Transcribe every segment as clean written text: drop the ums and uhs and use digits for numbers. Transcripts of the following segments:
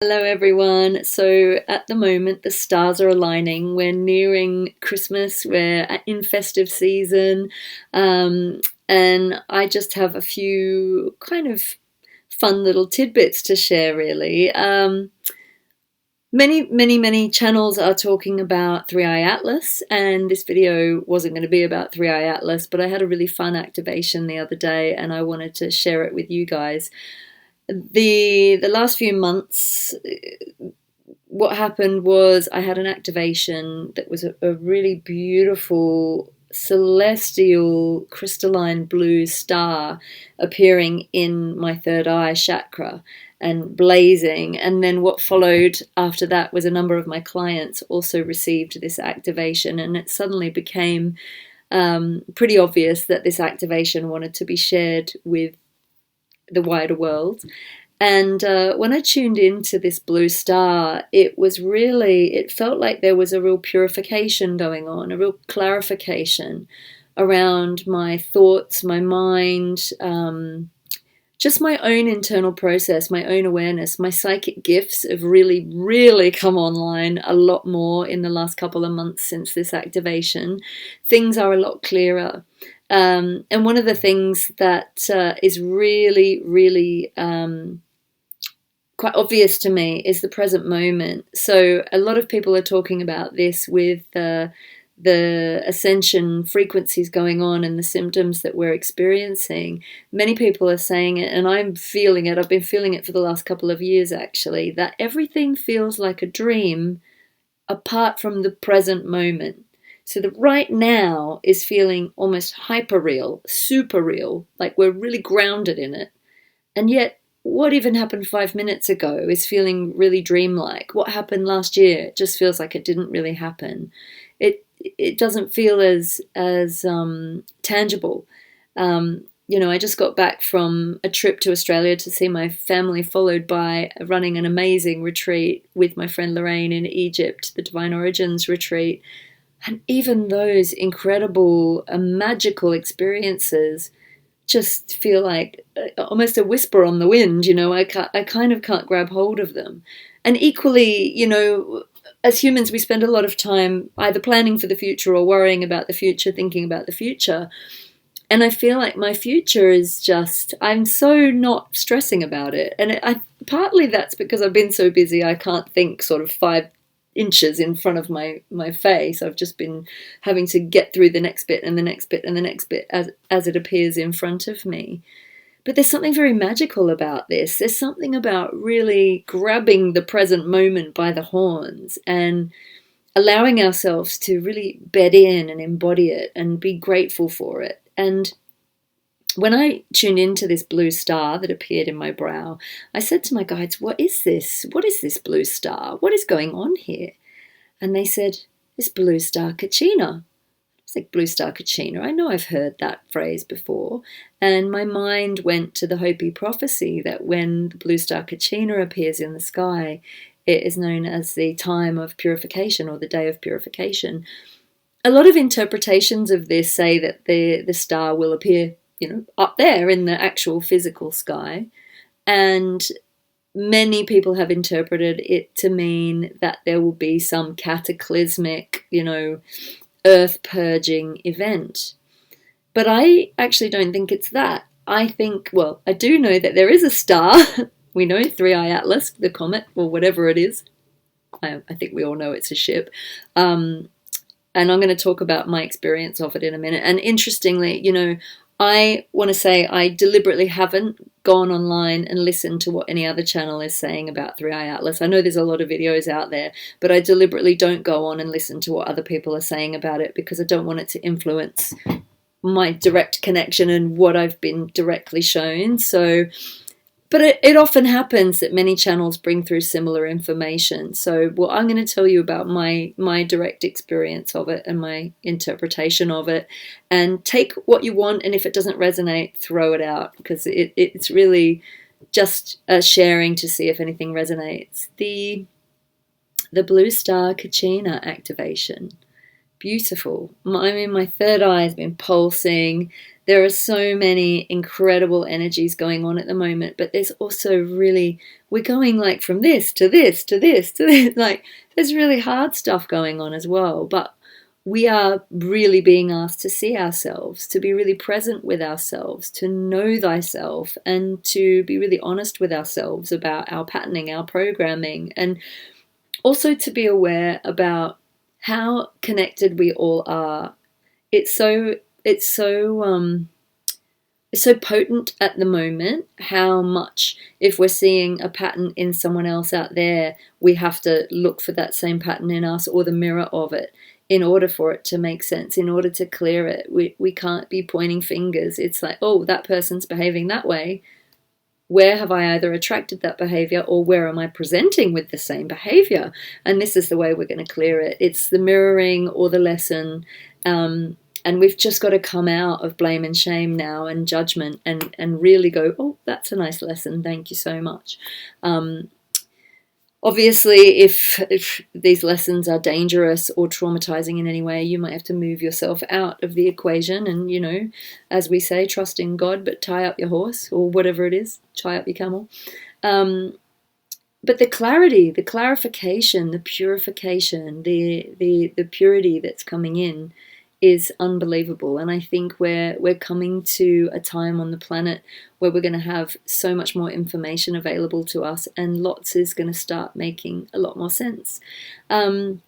Hello everyone. So at the moment the stars are aligning. We're nearing Christmas. We're in festive season. And I just have a few kind of fun little tidbits to share really. Many channels are talking about Three Eye Atlas, and this video wasn't going to be about Three Eye Atlas, but I had a really fun activation the other day and I wanted to share it with you guys. The last few months, what happened was I had an activation that was a really beautiful celestial crystalline blue star appearing in my third eye chakra and blazing. And then what followed after that was a number of my clients also received this activation, and it suddenly became pretty obvious that this activation wanted to be shared with the wider world. And when I tuned into this blue star, it felt like there was a real purification going on, a real clarification around my thoughts, my mind, just my own internal process, my own awareness. My psychic gifts have really come online a lot more in the last couple of months since this activation. Things are a lot clearer. And one of the things that is really quite obvious to me is the present moment. So a lot of people are talking about this with the ascension frequencies going on and the symptoms that we're experiencing. Many people are saying it, and I'm feeling it. I've been feeling it for the last couple of years, actually, that everything feels like a dream apart from the present moment. So the right now is feeling almost hyper real, super real, like we're really grounded in it. And yet, what even happened 5 minutes ago is feeling really dreamlike. What happened last year just feels like it didn't really happen. It doesn't feel as tangible. I just got back from a trip to Australia to see my family, followed by running an amazing retreat with my friend Lorraine in Egypt, the Divine Origins retreat. And even those incredible, magical experiences just feel like almost a whisper on the wind. I kind of can't grab hold of them. And equally, as humans, we spend a lot of time either planning for the future or worrying about the future, thinking about the future. And I feel like my future is just, I'm so not stressing about it. And partly that's because I've been so busy, I can't think sort of 5 inches in front of my face. I've just been having to get through the next bit and the next bit and the next bit as it appears in front of me. But there's something very magical about this. There's something about really grabbing the present moment by the horns and allowing ourselves to really bed in and embody it and be grateful for it. And when I tuned into this blue star that appeared in my brow, I said to my guides, what is this? What is this blue star? What is going on here? And they said, it's Blue Star Kachina. I was like, Blue Star Kachina? I know I've heard that phrase before. And my mind went to the Hopi prophecy that when the Blue Star Kachina appears in the sky, it is known as the time of purification or the day of purification. A lot of interpretations of this say that the star will appear up there in the actual physical sky. And many people have interpreted it to mean that there will be some cataclysmic, earth purging event. But I actually don't think it's that. I do know that there is a star. We know Three Eye Atlas, the comet, or whatever it is. I think we all know it's a ship. And I'm going to talk about my experience of it in a minute. And interestingly, I want to say I deliberately haven't gone online and listened to what any other channel is saying about Three Eye Atlas. I know there's a lot of videos out there, but I deliberately don't go on and listen to what other people are saying about it because I don't want it to influence my direct connection and what I've been directly shown. But it often happens that many channels bring through similar information. So I'm going to tell you about my direct experience of it and my interpretation of it, and take what you want, and if it doesn't resonate, throw it out, because it's really just a sharing to see if anything resonates. The Blue Star Kachina activation. Beautiful. My third eye has been pulsing. There are so many incredible energies going on at the moment, but there's also really, we're going like from this to this to this to this, like there's really hard stuff going on as well. But we are really being asked to see ourselves, to be really present with ourselves, to know thyself, and to be really honest with ourselves about our patterning, our programming, and also to be aware about how connected we all are. It's so potent at the moment how much, if we're seeing a pattern in someone else out there, we have to look for that same pattern in us or the mirror of it in order for it to make sense, in order to clear it. We can't be pointing fingers. It's like, oh, that person's behaving that way. Where have I either attracted that behavior, or where am I presenting with the same behavior? And this is the way we're going to clear it. It's the mirroring or the lesson. And we've just got to come out of blame and shame now and judgment and really go, oh, that's a nice lesson. Thank you so much. Obviously, if these lessons are dangerous or traumatizing in any way, you might have to move yourself out of the equation and, you know, as we say, trust in God, but tie up your horse or whatever it is, tie up your camel. But the clarity, the clarification, the purification, the purity that's coming in is unbelievable. And I think we're coming to a time on the planet where we're going to have so much more information available to us, and lots is going to start making a lot more sense. But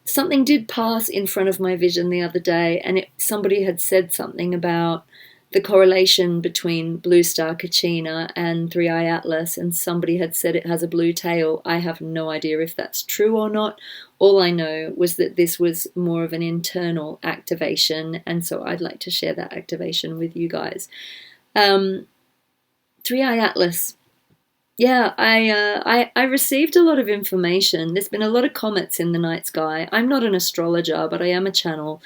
something did pass in front of my vision the other day, and somebody had said something about the correlation between Blue Star Kachina and Three-Eye Atlas, and somebody had said it has a blue tail. I have no idea if that's true or not. All I know was that this was more of an internal activation, and so I'd like to share that activation with you guys. Three-Eye Atlas. Yeah, I received a lot of information. There's been a lot of comets in the night sky. I'm not an astrologer, but I am a channel.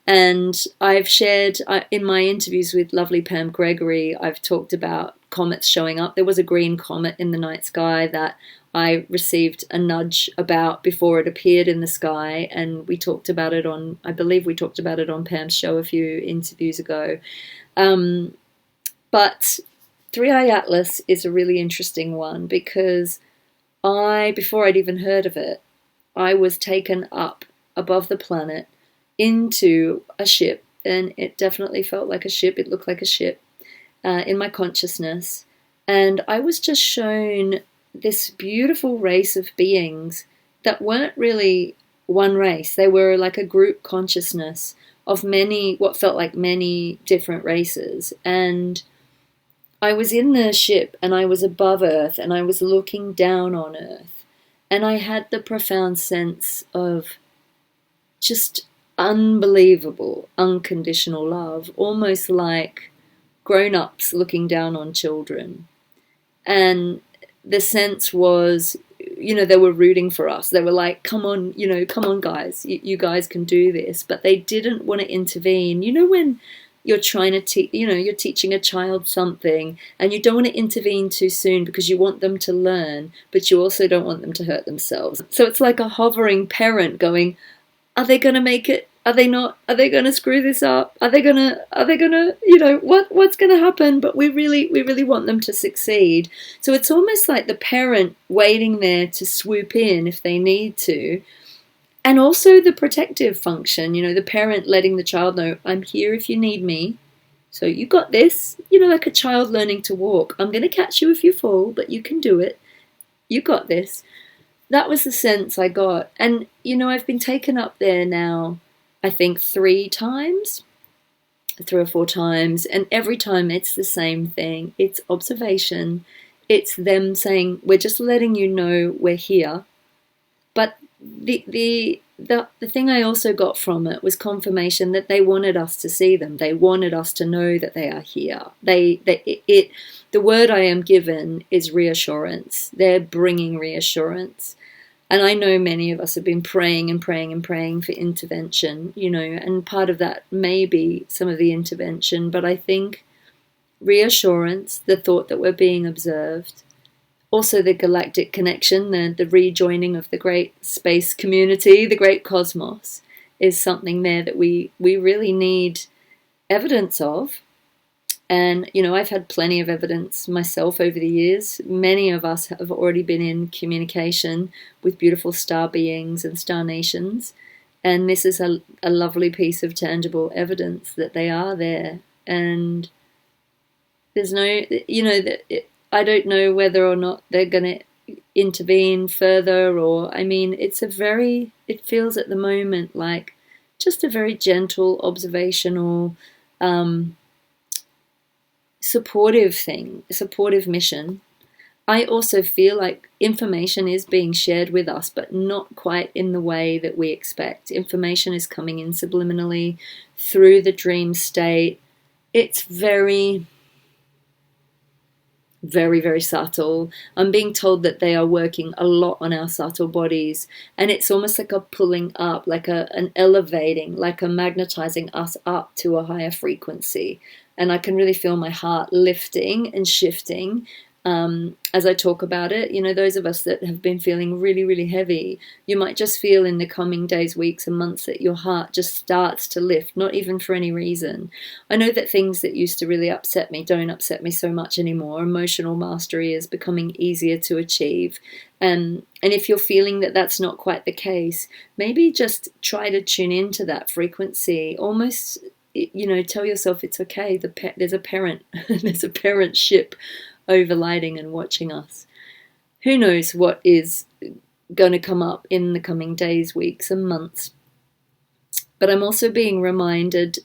And I've shared, in my interviews with lovely Pam Gregory, I've talked about comets showing up. There was a green comet in the night sky that I received a nudge about before it appeared in the sky. And we talked about it on, I believe we talked about it on Pam's show a few interviews ago. But Three-Eye Atlas is a really interesting one because before I'd even heard of it, I was taken up above the planet into a ship, and it definitely felt like a ship. It looked like a ship in my consciousness, and I was just shown this beautiful race of beings that weren't really one race. They were like a group consciousness of what felt like many different races. And I was in the ship, and I was above Earth, and I was looking down on Earth, and I had the profound sense of just unbelievable, unconditional love, almost like grown-ups looking down on children. And the sense was, you know, they were rooting for us. They were like, come on, come on, guys, you guys can do this. But they didn't want to intervene. You know, when you're trying to you're teaching a child something, and you don't want to intervene too soon because you want them to learn, but you also don't want them to hurt themselves. So it's like a hovering parent going, are they going to make it? Are they not? Are they going to screw this up? Are they going to, what's going to happen? But we really want them to succeed. So it's almost like the parent waiting there to swoop in if they need to. And also the protective function, the parent letting the child know, I'm here if you need me. So you got this, like a child learning to walk. I'm going to catch you if you fall, but you can do it. You got this. That was the sense I got. And, I've been taken up there now, I think 3 or 4 times. And every time it's the same thing. It's observation. It's them saying, we're just letting you know we're here. But the thing I also got from it was confirmation that they wanted us to see them. They wanted us to know that they are here. The word I am given is reassurance. They're bringing reassurance. And I know many of us have been praying and praying and praying for intervention, and part of that may be some of the intervention, but I think reassurance, the thought that we're being observed, also the galactic connection, the rejoining of the great space community, the great cosmos, is something there that we really need evidence of. And, I've had plenty of evidence myself over the years. Many of us have already been in communication with beautiful star beings and star nations. And this is a lovely piece of tangible evidence that they are there. And there's no, I don't know whether or not they're going to intervene further, or, it feels at the moment like just a very gentle, observational, supportive mission. I also feel like information is being shared with us, but not quite in the way that we expect. Information is coming in subliminally through the dream state. It's very, very, very subtle. I'm being told that they are working a lot on our subtle bodies, and it's almost like a pulling up, like an elevating, like a magnetizing us up to a higher frequency. And I can really feel my heart lifting and shifting as I talk about it. Those of us that have been feeling really, really heavy, you might just feel in the coming days, weeks, and months that your heart just starts to lift, not even for any reason. I know that things that used to really upset me don't upset me so much anymore. Emotional mastery is becoming easier to achieve. And if you're feeling that that's not quite the case, maybe just try to tune into that frequency. Almost, tell yourself it's okay. There's a parent, there's a parent ship overlighting and watching us. Who knows what is going to come up in the coming days, weeks, and months. But I'm also being reminded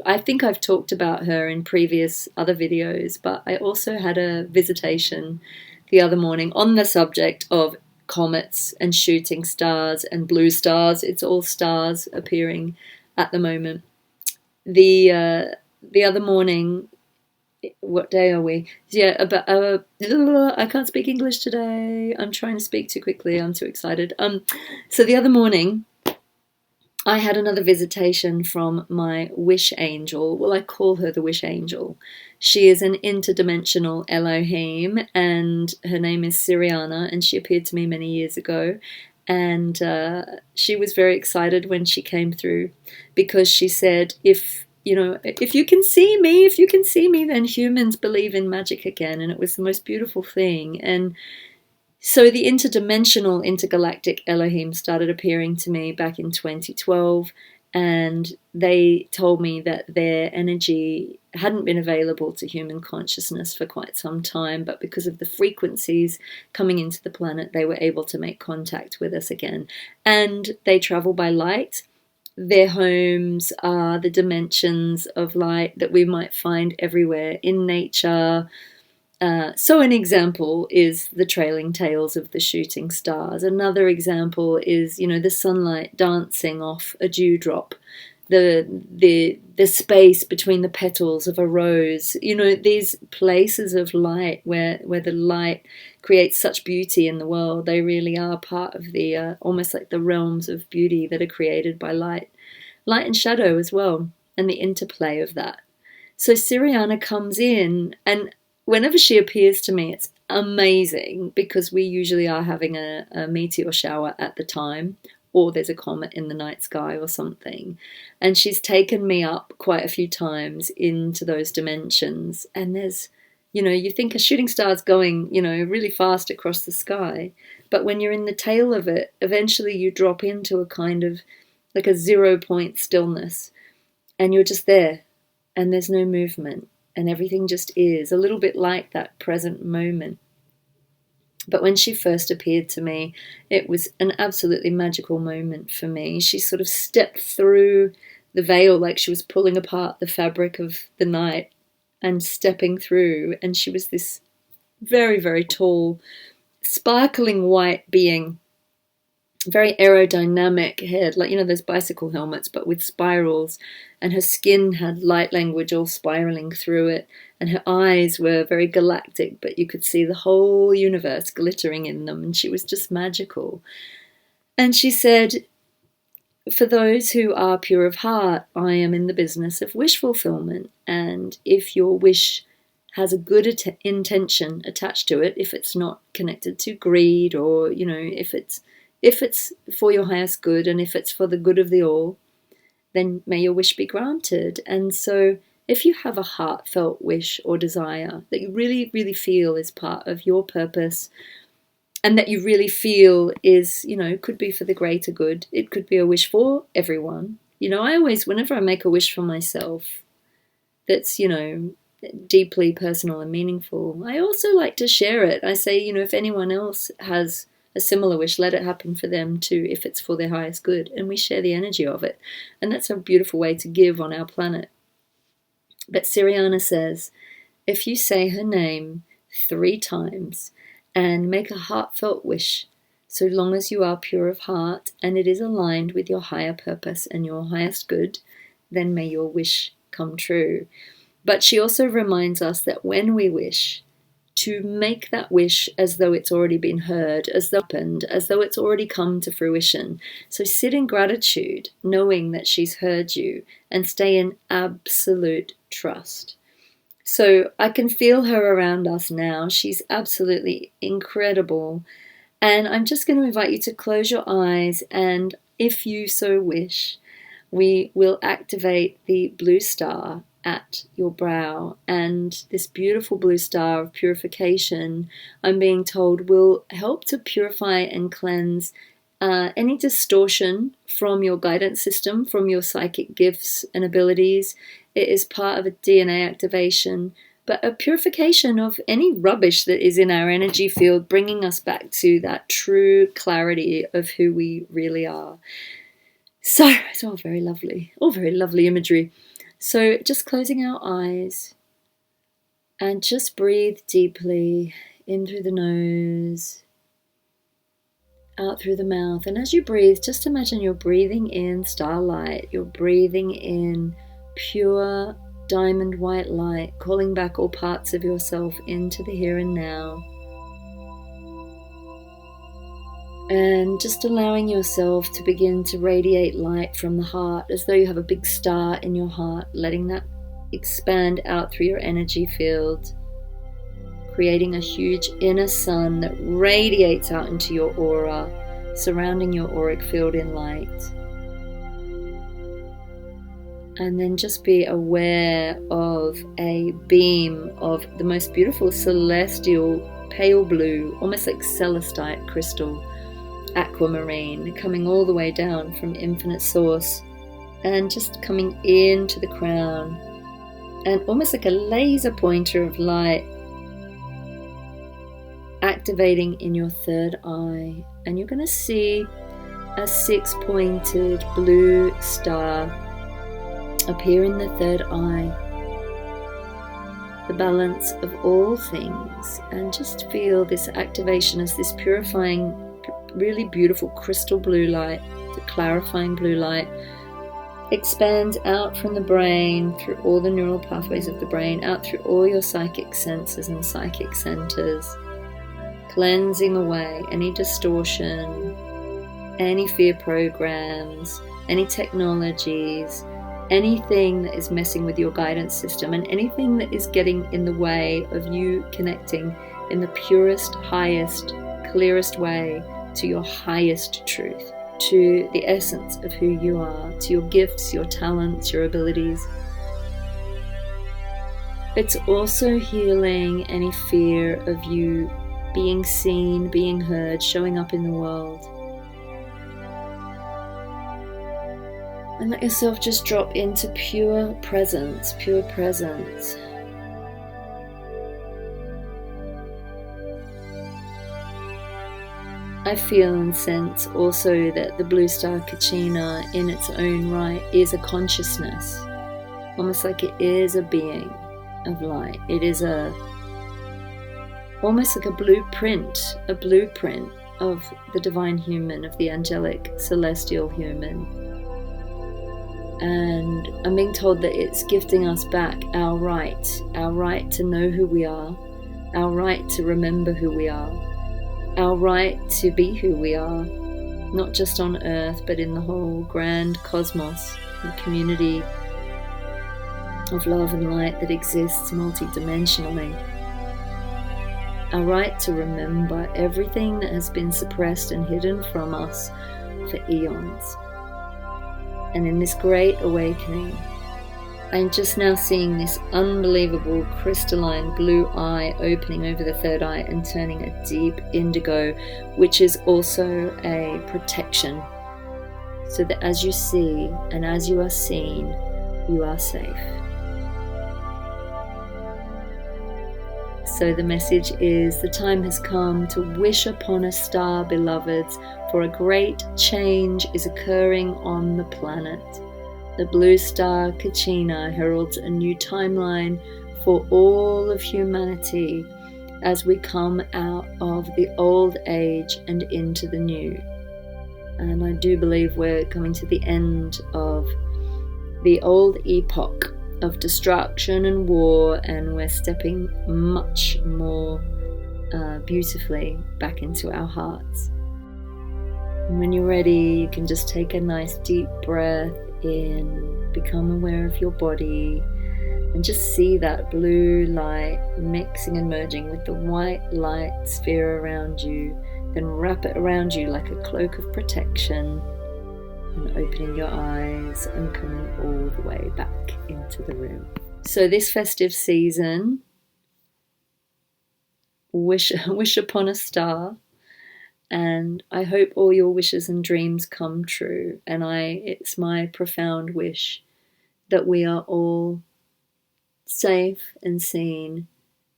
I think I've talked about her in previous other videos, but I also had a visitation the other morning on the subject of comets and shooting stars and blue stars. It's all stars appearing at the moment. The other morning, what day are we? Yeah, I can't speak English today. I'm trying to speak too quickly. I'm too excited. So the other morning, I had another visitation from my wish angel. Well, I call her the wish angel. She is an interdimensional Elohim, and her name is Siriana, and she appeared to me many years ago. And she was very excited when she came through, because she said, if you can see me, then humans believe in magic again. And it was the most beautiful thing. And so the interdimensional, intergalactic Elohim started appearing to me back in 2012. And they told me that their energy hadn't been available to human consciousness for quite some time, but because of the frequencies coming into the planet, they were able to make contact with us again. And they travel by light. Their homes are the dimensions of light that we might find everywhere in nature. So an example is the trailing tails of the shooting stars. Another example is, the sunlight dancing off a dewdrop, the space between the petals of a rose. These places of light where the light creates such beauty in the world. They really are part of the almost like the realms of beauty that are created by light and shadow as well, and the interplay of that. So Siriana comes in, and whenever she appears to me, it's amazing, because we usually are having a meteor shower at the time, or there's a comet in the night sky or something. And she's taken me up quite a few times into those dimensions. And there's, you think a shooting star's going, really fast across the sky. But when you're in the tail of it, eventually you drop into a kind of like a 0-point stillness. And you're just there. And there's no movement. And everything just is, a little bit like that present moment. But when she first appeared to me, it was an absolutely magical moment for me. She sort of stepped through the veil like she was pulling apart the fabric of the night and stepping through. And she was this very, very tall, sparkling white being, very aerodynamic head, like, those bicycle helmets, but with spirals. And her skin had light language all spiraling through it. And her eyes were very galactic, but you could see the whole universe glittering in them. And she was just magical. And she said, for those who are pure of heart, I am in the business of wish fulfillment. And if your wish has a good intention attached to it, if it's not connected to greed, or, if it's for your highest good, and if it's for the good of the all, then may your wish be granted. And so if you have a heartfelt wish or desire that you really, really feel is part of your purpose, and that you really feel is, could be for the greater good, it could be a wish for everyone. I always, whenever I make a wish for myself that's, deeply personal and meaningful, I also like to share it. I say, if anyone else has a similar wish, let it happen for them too, if it's for their highest good. And we share the energy of it. And that's a beautiful way to give on our planet. But Siriana says, if you say her name 3 times and make a heartfelt wish, so long as you are pure of heart and it is aligned with your higher purpose and your highest good, then may your wish come true. But she also reminds us that when we wish, to make that wish as though it's already been heard, as though it's already come to fruition. So sit in gratitude, knowing that she's heard you, and stay in absolute trust. So I can feel her around us now. She's absolutely incredible. And I'm just going to invite you to close your eyes, and if you so wish, we will activate the blue star at your brow, and this beautiful blue star of purification, I'm being told, will help to purify and cleanse any distortion from your guidance system, from your psychic gifts and abilities. It is part of a DNA activation, but a purification of any rubbish that is in our energy field, bringing us back to that true clarity of who we really are. So it's all very lovely imagery. So just closing our eyes and just breathe deeply in through the nose, out through the mouth. And as you breathe, just imagine you're breathing in starlight. You're breathing in pure diamond white light, calling back all parts of yourself into the here and now. And just allowing yourself to begin to radiate light from the heart, as though you have a big star in your heart, letting that expand out through your energy field, creating a huge inner sun that radiates out into your aura, surrounding your auric field in light. And then just be aware of a beam of the most beautiful celestial pale blue, almost like celestite crystal, aquamarine, coming all the way down from infinite source and just coming into the crown, and almost like a laser pointer of light activating in your third eye. And you're going to see a 6-pointed blue star appear in the third eye, the balance of all things, and just feel this activation as this purifying, really beautiful crystal blue light, the clarifying blue light, expands out from the brain, through all the neural pathways of the brain, out through all your psychic senses and psychic centers, cleansing away any distortion, any fear programs, any technologies, anything that is messing with your guidance system, and anything that is getting in the way of you connecting in the purest, highest, clearest way to your highest truth, to the essence of who you are, to your gifts, your talents, your abilities. It's also healing any fear of you being seen, being heard, showing up in the world. And let yourself just drop into pure presence, pure presence. I feel and sense also that the Blue Star Kachina in its own right is a consciousness, almost like it is a being of light. It is almost like a blueprint of the divine human, of the angelic celestial human. And I'm being told that it's gifting us back our right to know who we are, our right to remember who we are, our right to be who we are, not just on earth, but in the whole grand cosmos and community of love and light that exists multidimensionally. Our right to remember everything that has been suppressed and hidden from us for eons. And in this great awakening, I'm just now seeing this unbelievable crystalline blue eye opening over the third eye and turning a deep indigo, which is also a protection. So that as you see and as you are seen, you are safe. So the message is, the time has come to wish upon a star, beloveds, for a great change is occurring on the planet. The Blue Star Kachina heralds a new timeline for all of humanity as we come out of the old age and into the new. And I do believe we're coming to the end of the old epoch of destruction and war, and we're stepping much more beautifully back into our hearts. And when you're ready, you can just take a nice deep breath in, become aware of your body, and just see that blue light mixing and merging with the white light sphere around you. Then wrap it around you like a cloak of protection, and opening your eyes and coming all the way back into the room. So this festive season, wish upon a star, and I hope all your wishes and dreams come true. And it's my profound wish that we are all safe and seen,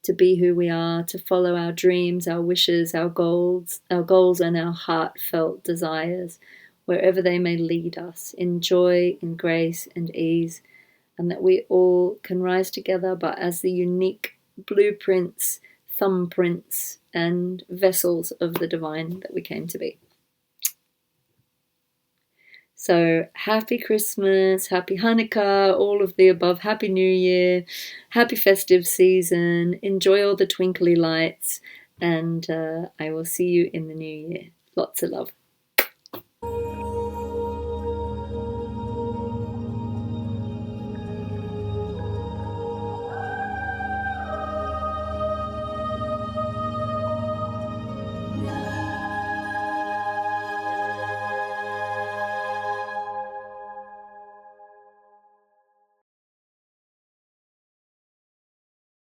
to be who we are, to follow our dreams, our wishes, our goals and our heartfelt desires, wherever they may lead us, in joy, in grace and ease, and that we all can rise together, but as the unique blueprints, thumbprints and vessels of the divine that we came to be. So happy Christmas, happy Hanukkah, all of the above, happy New Year, happy festive season, enjoy all the twinkly lights, and I will see you in the new year. Lots of love.